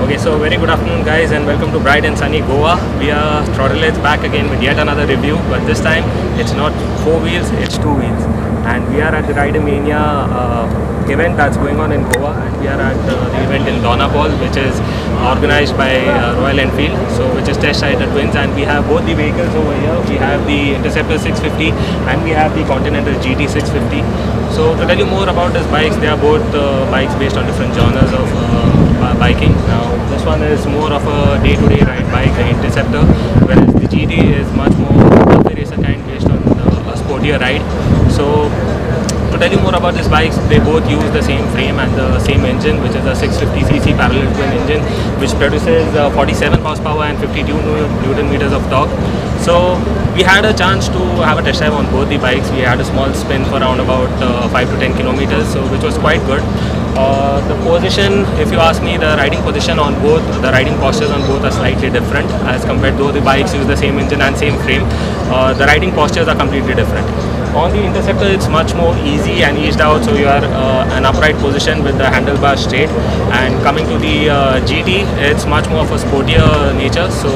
Okay, so very good afternoon guys, and welcome to bright and sunny Goa. We are Throttle back again with yet another review, but this time it's not 4 wheels, it's 2 wheels. And we are at the Rider Mania event that's going on in Goa, and we are at the event in Donapal, which is organized by Royal Enfield, so which is test ride the twins, and we have both the vehicles over here. We have the Interceptor 650 and we have the Continental Gt 650. So to tell you more about these bikes, they are both bikes based on different genres of biking. Now this one is more of a day-to-day ride bike, the Interceptor, whereas the GT is much more the racer kind based on a sportier ride. So to tell you more about these bikes, they both use the same frame and the same engine, which is a 650cc parallel twin engine, which produces 47 horsepower and 52 Newton meters of torque. So we had a chance to have a test drive on both the bikes. We had a small spin for around about 5 to 10 kilometers, so which was quite good. The position, if you ask me, the riding position on both, the riding postures on both are slightly different as compared to the bikes use the same engine and same frame. The riding postures are completely different. On the Interceptor, it's much more easy and eased out, so you are an upright position with the handlebar straight. And coming to the GT, it's much more of a sportier nature. So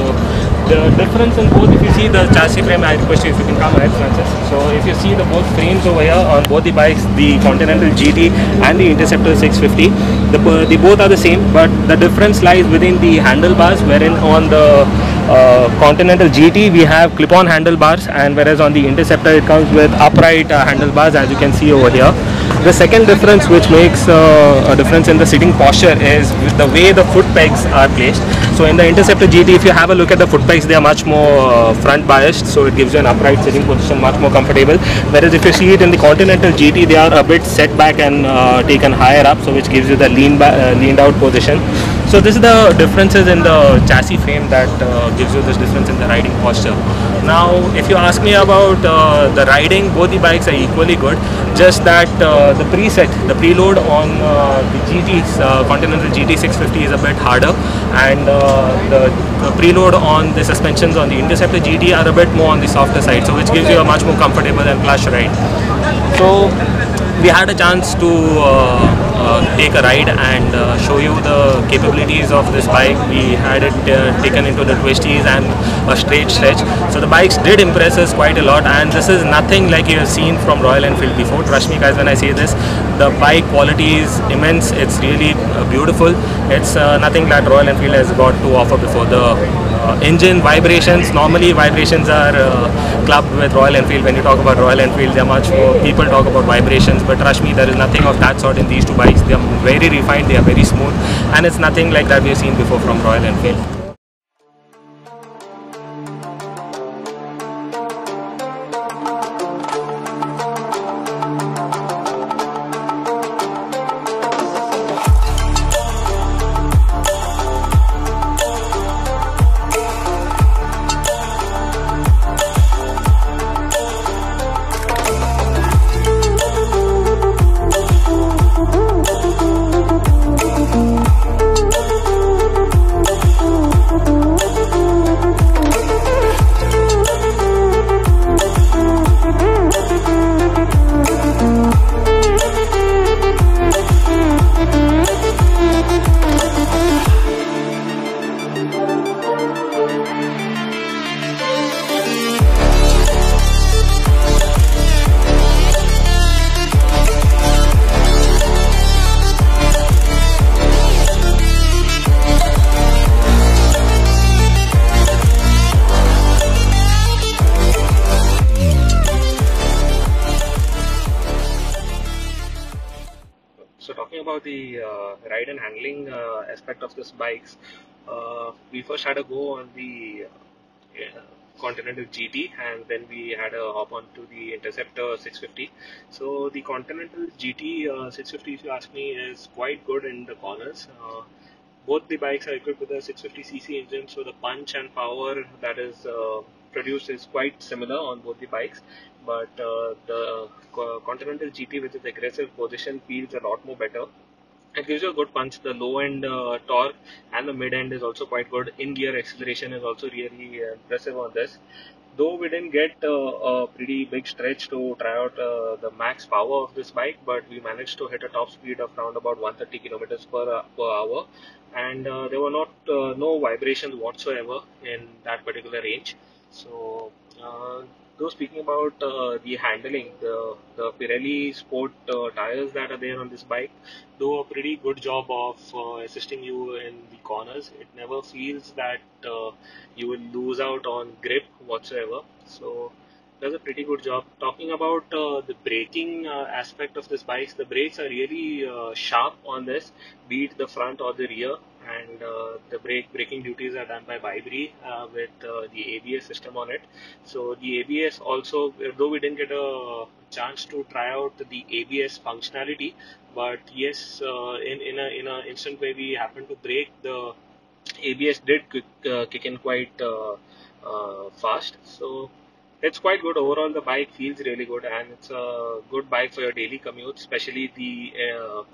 the difference in both, if you see the chassis frame, I request you if you can come ahead, Francis. So if you see the both frames over here on both the bikes, the Continental GT and the Interceptor 650, they both are the same, but the difference lies within the handlebars, wherein on the Continental GT we have clip-on handlebars, and whereas on the Interceptor it comes with upright handlebars, as you can see over here. The second difference which makes a difference in the sitting posture is the way the foot pegs are placed. So in the Interceptor GT, if you have a look at the foot pegs, they are much more front biased, so it gives you an upright sitting position, much more comfortable. Whereas if you see it in the Continental GT, they are a bit set back and taken higher up, so which gives you the leaned out position. So this is the differences in the chassis frame that gives you this difference in the riding posture. Now if you ask me about the riding, both the bikes are equally good, just that the preload on the GT's Continental GT 650 is a bit harder, and the preload on the suspensions on the Interceptor GT are a bit more on the softer side, so which gives you a much more comfortable and plush ride. So we had a chance to take a ride and show you the capabilities of this bike. We had it taken into the twisties and a straight stretch, so the bikes did impress us quite a lot, and this is nothing like you have seen from Royal Enfield before. Trust me guys when I say this, the bike quality is immense. It's really beautiful. It's nothing that Royal Enfield has got to offer before. The engine vibrations, normally vibrations are clubbed with Royal Enfield. When you talk about Royal Enfield, there are much more people talk about vibrations, but trust me, there is nothing of that sort in these two bikes. They are very refined, they are very smooth, and it's nothing like that we have seen before from Royal Enfield. So talking about the ride and handling aspect of this bikes, we first had a go on the Continental GT, and then we had a hop on to the Interceptor 650. So the Continental GT 650, if you ask me, is quite good in the corners. Both the bikes are equipped with a 650cc engine, so the punch and power that is produced is quite similar on both the bikes, but the Continental GT with its aggressive position feels a lot more better. it gives you a good punch. The low end torque and the mid end is also quite good. In gear acceleration is also really impressive on this. Though we didn't get a pretty big stretch to try out the max power of this bike, but we managed to hit a top speed of around about 130 kilometers per hour, and there were not no vibrations whatsoever in that particular range. So, though speaking about the handling, the Pirelli Sport tires that are there on this bike do a pretty good job of assisting you in the corners. It never feels that you will lose out on grip whatsoever. So does a pretty good job. Talking about the braking aspect of this bike, the brakes are really sharp on this, be it the front or the rear, and the braking duties are done by Vibri with the ABS system on it. So the ABS also, though we didn't get a chance to try out the ABS functionality, but yes, in a instant where we happened to brake, the ABS did kick in quite fast. So it's quite good overall. The bike feels really good, and it's a good bike for your daily commute, especially the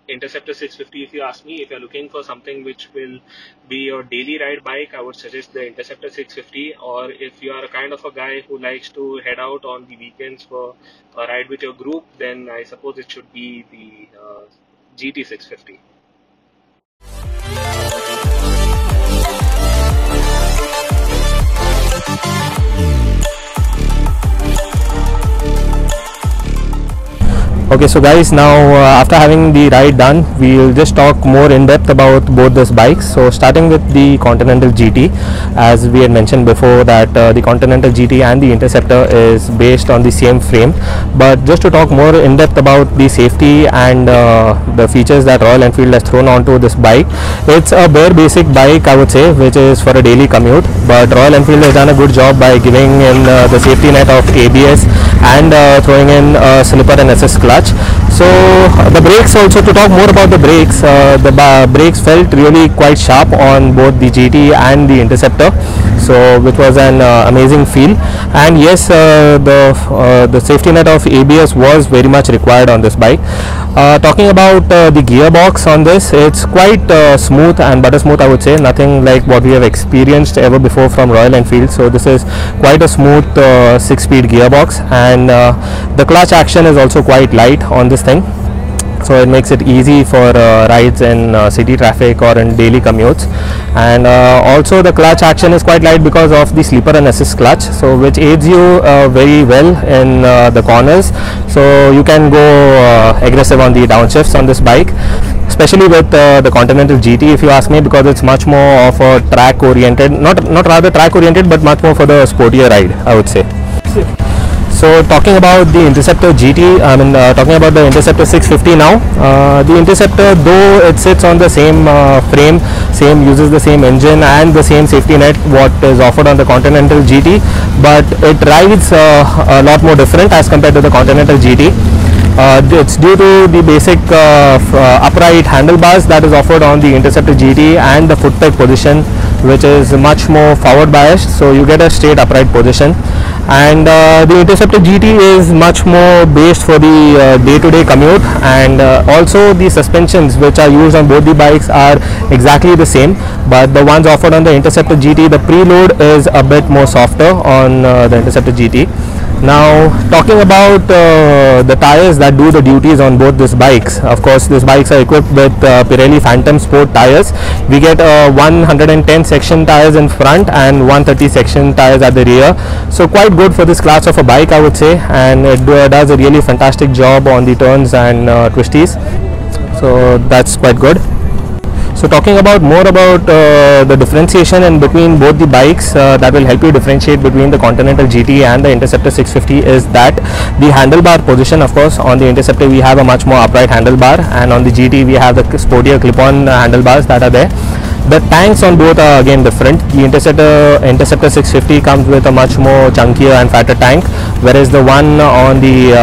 Interceptor 650. If you ask me, if you're looking for something which will be your daily ride bike, I would suggest the Interceptor 650. Or if you are a kind of a guy who likes to head out on the weekends for a ride with your group, then I suppose it should be the GT 650. Okay, so guys, now after having the ride done, we will just talk more in depth about both these bikes. So starting with the Continental GT, as we had mentioned before that the Continental GT and the Interceptor is based on the same frame, but just to talk more in depth about the safety and the features that Royal Enfield has thrown onto this bike, it's a bare basic bike, I would say, which is for a daily commute, but Royal Enfield has done a good job by giving in the safety net of ABS and throwing in a slipper and assist clutch. So the brakes also, to talk more about the brakes, brakes felt really quite sharp on both the GT and the Interceptor, so which was an amazing feel. And yes, the safety net of ABS was very much required on this bike. Talking about the gearbox on this, it's quite smooth and butter smooth, I would say, nothing like what we have experienced ever before from Royal Enfield. So this is quite a smooth 6-speed gearbox, and the clutch action is also quite light on this thing, so it makes it easy for rides in city traffic or in daily commutes. And also the clutch action is quite light because of the slipper and assist clutch, so which aids you very well in the corners, so you can go aggressive on the downshifts on this bike, especially with the Continental GT, if you ask me, because it's much more of a track oriented, not rather track oriented, but much more for the sportier ride, I would say. So talking about the Interceptor GT, talking about the Interceptor 650 now. The Interceptor, though it sits on the same frame, uses the same engine and the same safety net what is offered on the Continental GT, but it rides a lot more different as compared to the Continental GT. It's due to the basic upright handlebars that is offered on the Interceptor GT and the foot peg position, which is much more forward biased, so you get a straight upright position. And the Interceptor GT is much more based for the day-to-day commute, and also the suspensions which are used on both the bikes are exactly the same, but the ones offered on the Interceptor GT, the preload is a bit more softer on the Interceptor GT. Now talking about the tires that do the duties on both these bikes, of course these bikes are equipped with Pirelli Phantom Sport tires. We get 110 section tires in front and 130 section tires at the rear, so quite good for this class of a bike, I would say, and it does a really fantastic job on the turns and twisties, so that's quite good. So talking about more about the differentiation in between both the bikes that will help you differentiate between the Continental GT and the Interceptor 650 is that the handlebar position, of course, on the Interceptor we have a much more upright handlebar, and on the GT we have the sportier clip-on handlebars that are there. The tanks on both are again different. The Interceptor 650 comes with a much more chunkier and fatter tank, whereas the one on the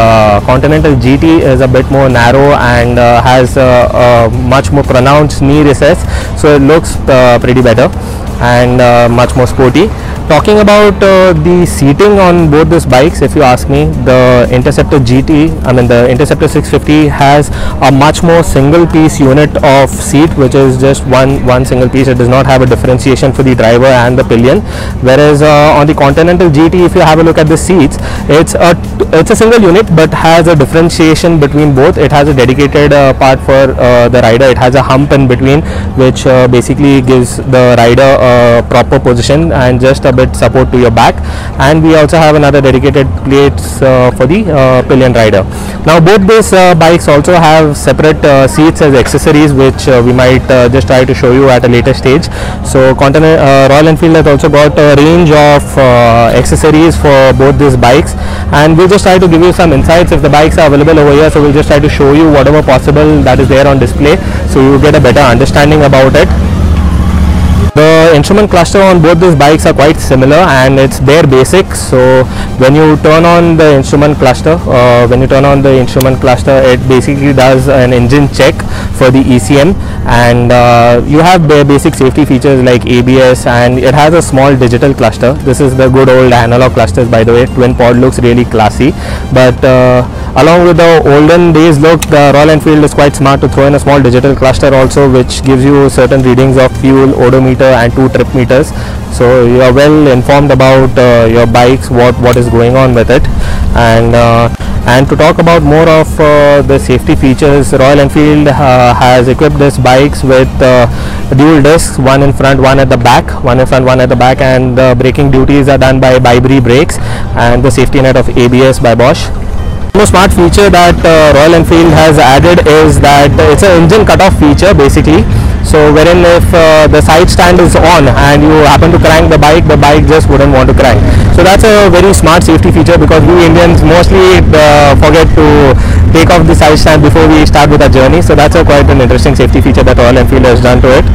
Continental GT is a bit more narrow and has a much more pronounced knee recess, so it looks pretty better and much more sporty. talking about the seating on both these bikes, if you ask me, the Interceptor GT, the Interceptor 650 has a much more single piece unit of seat, which is just one single piece. It does not have a differentiation for the driver and the pillion, whereas on the Continental GT, if you have a look at the seats, it's a single unit but has a differentiation between both. It has a dedicated part for the rider. It has a hump in between, which basically gives the rider a proper position and just a bit support to your back, and we also have another dedicated plates for the pillion rider. Now both these bikes also have separate seats as accessories, which we might just try to show you at a later stage. So Royal Enfield has also got a range of accessories for both these bikes, and we'll just try to give you some insights if the bikes are available over here. So we'll just try to show you whatever possible that is there on display, so you get a better understanding about it. The instrument cluster on both these bikes are quite similar, and it's bare basic. So when you turn on the instrument cluster, it basically does an engine check for the ECM, and you have bare basic safety features like ABS, and it has a small digital cluster. This is the good old analog clusters, by the way. Twin pod looks really classy, but along with the olden days look, the Royal Enfield is quite smart to throw in a small digital cluster also, which gives you certain readings of fuel, odometer and 2 trip meters, so you are well informed about your bikes, what is going on with it. And to talk about more of the safety features, Royal Enfield has equipped these bikes with dual discs, one in front, one at the back, and the braking duties are done by Bibri brakes, and the safety net of ABS by Bosch. The most smart feature that Royal Enfield has added is that it's an engine cutoff feature basically. So wherein if the side stand is on and you happen to crank the bike just wouldn't want to crank. So that's a very smart safety feature, because we Indians mostly forget to take off the side stand before we start with our journey. So that's quite an interesting safety feature that Royal Enfield has done to it.